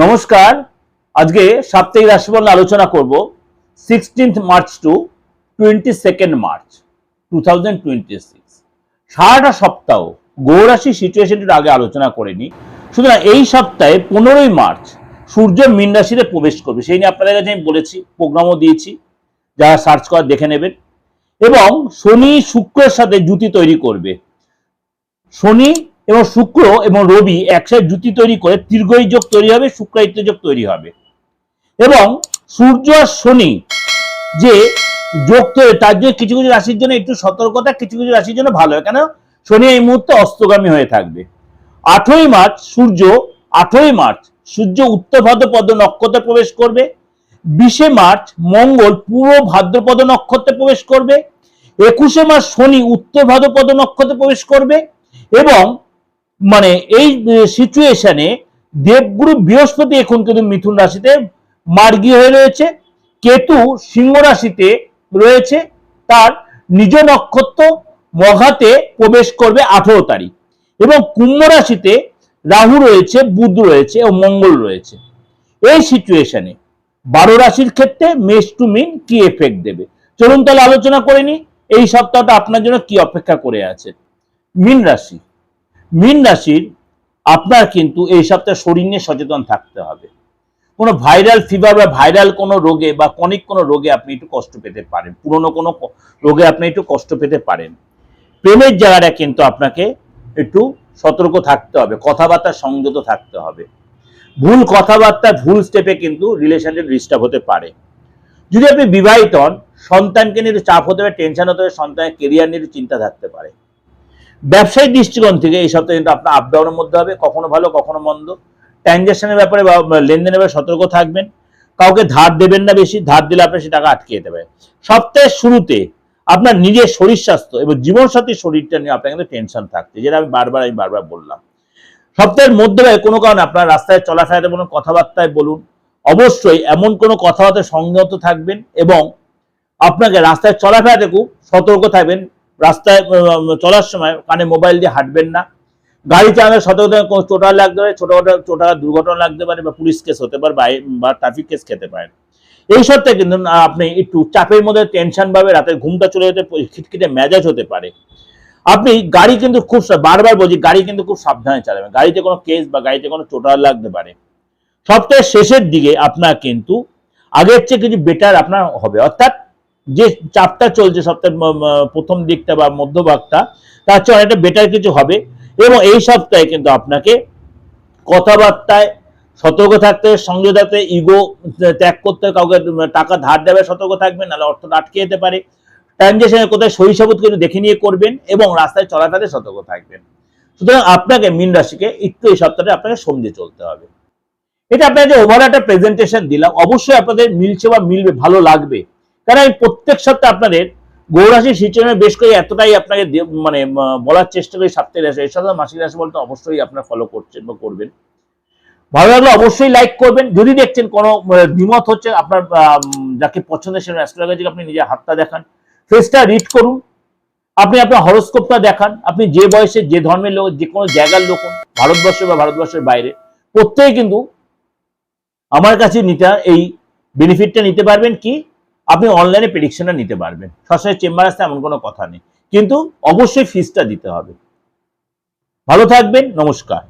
নমস্কার। আজকে সাপ্তাহিক রাশিফল আলোচনা করব 16th March two 22nd March 2026। সারাটা সপ্তাহ গ্রহ রাশি সিচুয়েশনটির আগে আলোচনা করেনি। সুতরাং এই সপ্তাহে 15ই মার্চ সূর্য মীন রাশিতে প্রবেশ করবে, সেই নিয়ে আপনাদের কাছে আমি বলেছি, প্রোগ্রামও দিয়েছি, যারা সার্চ করার দেখে নেবেন। এবং শনি শুক্রের সাথে জুতি তৈরি করবে। শনি এবং শুক্র এবং রবি একসাথে জুতি তৈরি করে তীর্ঘই যোগ তৈরি হবে, শুক্রায়িত্য যোগ তৈরি হবে। এবং সূর্য আর শনি যে যোগ তৈরি, তার জন্য কিছু কিছু রাশির জন্য একটু সতর্কতা, কিছু কিছু রাশির জন্য ভালো হয়, কেন শনি এই মুহূর্তে অস্তগামী হয়ে থাকবে। 8ই মার্চ সূর্য উত্তর ভাদ্রপদ নক্ষত্রে প্রবেশ করবে। 20শে মার্চ মঙ্গল পূর্ব ভাদ্রপদ নক্ষত্রে প্রবেশ করবে। 21শে মার্চ শনি উত্তর ভাদ্রপদ নক্ষত্রে প্রবেশ করবে। এবং এই সিচুয়েশনে দেবগুরু বৃহস্পতি এখন কিন্তু মিথুন রাশিতে মার্গী হয়ে রয়েছে, কেতু সিংহ রাশিতে রয়েছে, তার নিজ নক্ষত্র মঘাতে প্রবেশ করবে 18 তারিখ। এবং কুম্ভ রাশিতে রাহু রয়েছে, বুধ রয়েছে এবং মঙ্গল রয়েছে। এই সিচুয়েশনে 12 রাশির ক্ষেত্রে মেষ টু মিন কি এফেক্ট দেবে, চলুন তাহলে আলোচনা করে নি। এই সপ্তাহটা আপনার জন্য কি অপেক্ষা করে আছে। মীন রাশির আপনার কিন্তু এই সপ্তাহে শরীর নিয়ে সচেতন থাকতে হবে। কোনো ভাইরাল ফিভার বা ভাইরাল কোনো রোগে বা কনিক কোনো রোগে আপনি একটু কষ্ট পেতে পারেন, পুরনো কোনো রোগে আপনি একটু কষ্ট পেতে পারেন। প্রেমের জায়গাটা কিন্তু আপনাকে একটু সতর্ক থাকতে হবে, কথাবার্তা সংযত থাকতে হবে। ভুল কথাবার্তা, ভুল স্টেপে কিন্তু রিলেশনটা ডিস্টার্ব হতে পারে। যদি আপনি বিবাহিত হন, সন্তানকে নিয়ে চাপ হতে পারে, টেনশন হতে পারে, সন্তানের কেরিয়ার নিয়ে চিন্তা থাকতে পারে। ব্যবসায়িক দৃষ্টিকোণ থেকে এই সপ্তাহে কিন্তু আপনার আপ ডাউনের মধ্যে হবে, কখনো ভালো কখনো মন্দ। ট্রানজাকশনের ব্যাপারে বা লেনদেনের ব্যাপারে সতর্ক থাকবেন। কাউকে ধার দেবেন না, বেশি ধার দিলে আপনার সে টাকা আটকে যেতে পারে। সপ্তাহের শুরুতে আপনার নিজের শরীর স্বাস্থ্য এবং জীবনসাথীর শরীরটা নিয়ে আপনার কিন্তু টেনশন থাকছে, যেটা আমি বারবার বললাম। সপ্তাহের মধ্যে কোনো কারণে আপনার রাস্তায় চলাফেরাতে বলুন, কথাবার্তায় বলুন, অবশ্যই এমন কোনো কথাবার্তা সংযত থাকবেন। এবং আপনাকে রাস্তায় চলাফেরাতে খুব সতর্ক থাকবেন। রাস্তায় চলার সময় কানে মোবাইল দিয়ে হাঁটবেন না। গাড়ি চালানোর সতর্ক কোনো চোটা লাগতে পারে, ছোটখাটো দুর্ঘটনা লাগতে পারে, বা পুলিশ কেস হতে পারে, বা ট্রাফিক কেস খেতে পারেন। এই সপ্তাহে কিন্তু আপনি একটু চাপের মধ্যে টেনশন ভাবে রাতের ঘুমটা চলে যেতে, খিটখিটে মেজাজ হতে পারে। আপনি গাড়ি কিন্তু খুব বারবার বলছি, গাড়ি কিন্তু খুব সাবধানে চালাবেন। গাড়িতে কোনো কেস বা গাড়িতে কোনো চোটা লাগতে পারে। সপ্তাহের শেষের দিকে আপনার কিন্তু আগের চেয়ে কিছু বেটার আপনার হবে, অর্থাৎ যে চাপটা চলছে সপ্তাহের প্রথম দিকটা বা মধ্যভাগটা, তার চেয়ে অনেকটা বেটার কিছু হবে। এবং এই সপ্তাহে কিন্তু আপনাকে কথাবার্তায় সতর্ক থাকতে, সংযত থাকতে, ইগো ত্যাগ করতে, কাউকে টাকা ধার দেবে সতর্ক থাকবেন, নাহলে অর্থটা আটকে যেতে পারে। ট্রানজাকশনে কোথায় সহি সাবুত কিন্তু দেখে নিয়ে করবেন, এবং রাস্তায় চলাফেরাতে সতর্ক থাকবেন। সুতরাং আপনাকে মীন রাশিকে একটু এই সপ্তাহে আপনাকে সমঝে চলতে হবে। এটা আপনাদের ওভারঅল একটা প্রেজেন্টেশন দিলাম, অবশ্যই আপনাদের মিলছে বা মিলবে, ভালো লাগবে। কারণ আমি প্রত্যেক সপ্তাহে আপনাদের গ্রহ রাশির সিচুয়েশনে বেশ করে এতটাই আপনাকে বলার চেষ্টা করি। সাপ্তাহিক রাশি, এর সাথে মাসিক রাশি বলতে অবশ্যই আপনারা ফলো করছেন বা করবেন। ভালো লাগলে অবশ্যই লাইক করবেন। যদি দেখছেন কোনো দ্বিমত হচ্ছে, আপনার যাকে পছন্দের সেরকম অ্যাস্ট্রোলজিকে আপনি নিজের হাতটা দেখান, ফেসটা রিড করুন, আপনি আপনার হরোস্কোপটা দেখান। আপনি যে বয়সে, যে ধর্মের লোক, যে কোনো জায়গার লোক, ভারতবর্ষ বা ভারতবর্ষের বাইরে, প্রত্যেকে কিন্তু আমার কাছে এই বেনিফিটটা নিতে পারবেন। কি আপনি অনলাইনে প্রেডিকশনটা নিতে পারবেন, সরাসরি চেম্বার আসতে এমন কোনো কথা নেই, কিন্তু অবশ্যই ফিসটা দিতে হবে। ভালো থাকবেন, নমস্কার।